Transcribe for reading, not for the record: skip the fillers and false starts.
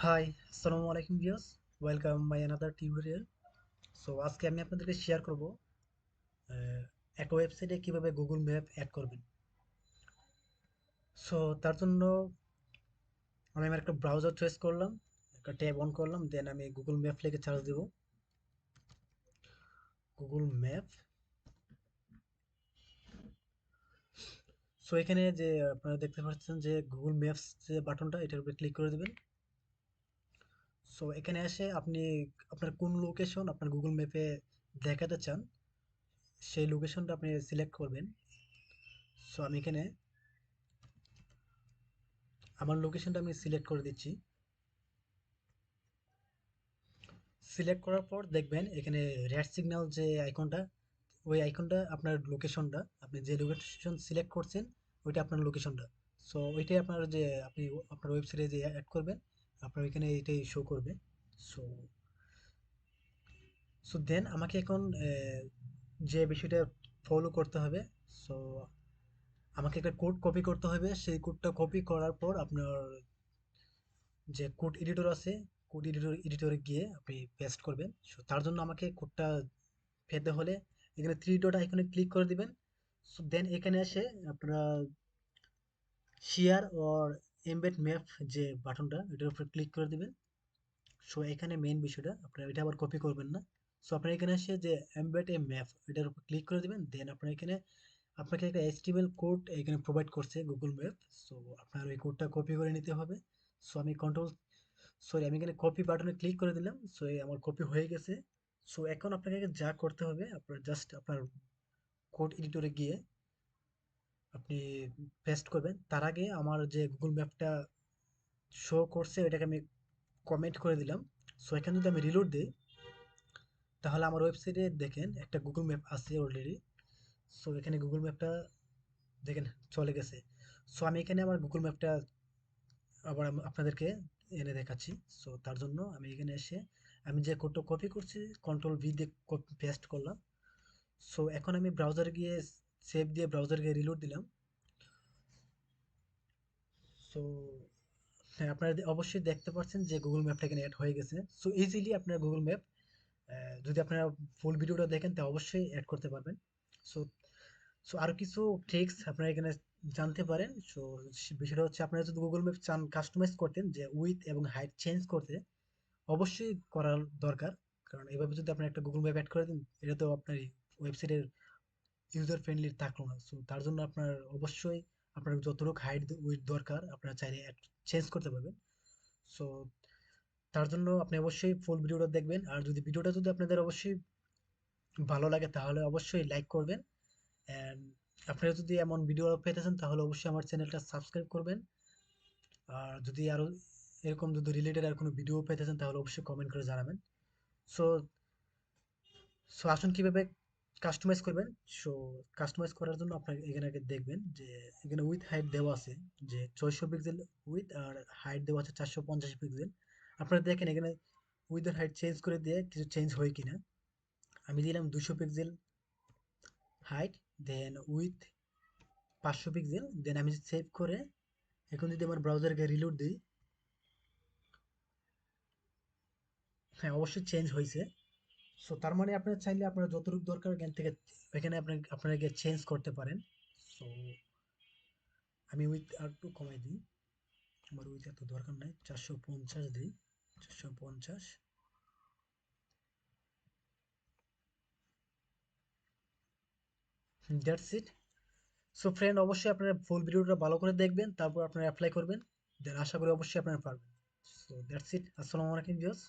High, আসসালামু আলাইকুম viewers. Welcome my another tutorial. So আজকে আমি আপনাদেরকে শেয়ার করব একটা ওয়েবসাইটে কিভাবে গুগল ম্যাপ অ্যাড করবেন। সো তার জন্য আমি আমার একটা ব্রাউজার চয়েস করলাম, একটা ট্যাব অন করলাম, দেন আমি গুগল ম্যাপ লিখে সার্চ দেব। Google map. সো এখানে যে আপনারা দেখতে পাচ্ছেন যে গুগল ম্যাপস যে বাটনটা, এটার উপরে ক্লিক করে দেবেন। সো এখানে এসে আপনি আপনার কোন লোকেশন আপনার গুগল ম্যাপে দেখাতে চান সেই লোকেশনটা আপনি সিলেক্ট করবেন। সো আমি এখানে আমার লোকেশনটা আমি সিলেক্ট করে দিচ্ছি। সিলেক্ট করার পর দেখবেন এখানে রেড সিগন্যাল যে আইকনটা, ওই আইকনটা আপনার লোকেশনটা, আপনি যে লোকেশন সিলেক্ট করছেন ওইটা আপনার লোকেশনটা। সো ওইটাই আপনার যে আপনি আপনার ওয়েবসাইটে যে অ্যাড করবেন, আপনার ওইখানে এইটাই শো করবে। সো সো দেন আমাকে এখন যে বিষয়টা ফলো করতে হবে। সো আমাকে একটা কোড কপি করতে হবে। সেই কোডটা কপি করার পর আপনার যে কোড এডিটর আছে, কোড এডিটরে গিয়ে আপনি পেস্ট করবেন। সো তার জন্য আমাকে কোডটা পেতে হলে এখানে থ্রি ডট আইকনে ক্লিক করে দিবেন। সো দেন এখানে এসে আপনারা শেয়ার অর এমবেড ম্যাপ যে বাটনটা, এটার উপর ক্লিক করে দিবেন। সো এখানে মেইন বিষয়টা আপনারা এটা আবার কপি করবেন না। সো আপনারা এখানে এসে যে এমবেড এ ম্যাপ, এটার উপর ক্লিক করে দিবেন। দেন আপনারা এখানে আপনাকে একটা এইচটিএমএল কোড এখানে প্রোভাইড করছে গুগল ম্যাপ। সো আপনার ওই কোডটা কপি করে নিতে হবে। সো আমি এখানে কপি বাটনে ক্লিক করে দিলাম। সো আমার কপি হয়ে গেছে। সো এখন আপনাকে যা করতে হবে, আপনার জাস্ট আপনার কোড এডিটরে গিয়ে আপনি পেস্ট করবেন। তার আগে আমার যে গুগল ম্যাপটা শো করছে ওইটাকে আমি কমেন্ট করে দিলাম। সো এখানে যদি আমি রিলোড দিই, তাহলে আমার ওয়েবসাইটে দেখেন একটা গুগল ম্যাপ আছে অলরেডি। সো এখানে গুগল ম্যাপটা দেখেন চলে গেছে। সো আমি এখানে আমার গুগল ম্যাপটা আবার আপনাদেরকে এনে দেখাচ্ছি। সো তার জন্য আমি এখানে এসে আমি যে কোডটা কপি করছি, কন্ট্রোল ভি দিয়ে পেস্ট করলাম। সো এখন আমি ব্রাউজারে গিয়ে সেভ দিয়ে ব্রাউজারে গিয়ে রিলোড দিলাম। সো হ্যাঁ, আপনারা অবশ্যই দেখতে পাচ্ছেন যে গুগল ম্যাপটা এখানে অ্যাড হয়ে গেছে। সো ইজিলি আপনার গুগল ম্যাপ যদি আপনারা ফুল ভিডিওটা দেখেন তা অবশ্যই অ্যাড করতে পারবেন। সো সো আরো কিছু ট্রিক্স আপনারা এখানে জানতে পারেন। সো বিষয়টা হচ্ছে, আপনারা যদি গুগল ম্যাপ চান কাস্টমাইজ করতেন, যে উইথ এবং হাইট চেঞ্জ করতে, অবশ্যই করার দরকার। কারণ এভাবে যদি আপনি একটা গুগল ম্যাপ অ্যাড করে দিন, এটা তো আপনার ওয়েবসাইটের ইউজার ফ্রেন্ডলি থাকলো না। সো তার জন্য আপনার অবশ্যই আপনার যতটুকু হাইট উইথ দরকার আপনারা চাইলে চেঞ্জ করতে পারবেন। সো তার জন্য আপনি অবশ্যই ফুল ভিডিওটা দেখবেন। আর যদি ভিডিওটা যদি আপনাদের অবশ্যই ভালো লাগে তাহলে অবশ্যই লাইক করবেন। অ্যান্ড আপনারা যদি এমন ভিডিও পেতে চান তাহলে অবশ্যই আমার চ্যানেলটা সাবস্ক্রাইব করবেন। আর যদি আরো এরকম যদি রিলেটেড আর কোনো ভিডিও পেতে চান তাহলে অবশ্যই কমেন্ট করে জানাবেন। সো সো আসুন কিভাবে কাস্টমাইজ করবেন। সো কাস্টমাইজ করার জন্য আপনাকে এখানে আগে দেখবেন যে এখানে উইথ হাইট দেওয়া আছে যে 600 পিক্সেল উইথ, আর হাইট দেওয়া আছে 450 পিক্সেল। আপনারা দেখেন এখানে উইথ আর হাইট চেঞ্জ করে দিয়ে কিছু চেঞ্জ হয় কিনা। আমি দিলাম 200 pixel height, then with 500 pixel, then আমি সেভ করে এখন যদি আমার ব্রাউজারকে রিলোড দিই, হ্যাঁ অবশ্যই চেঞ্জ হয়েছে। সো তার মানে আপনারা চাইলে আপনার যতটুকু দরকার এখান থেকে এখানে আপনারা গিয়ে চেঞ্জ করতে পারেন। সো আমি উইথ আর একটু কমাই দিই, আমার উইথ এত দরকার নাই, 450 দিই, 450। That's it. সো ফ্রেন্ড, অবশ্যই আপনারা ফুল ভিডিওটা ভালো করে দেখবেন, তারপর আপনারা অ্যাপ্লাই করবেন। দেন আশা করি অবশ্যই আপনারা পারবেন। So that's it. আসসালামু আলাইকুম ভিউয়ার্স।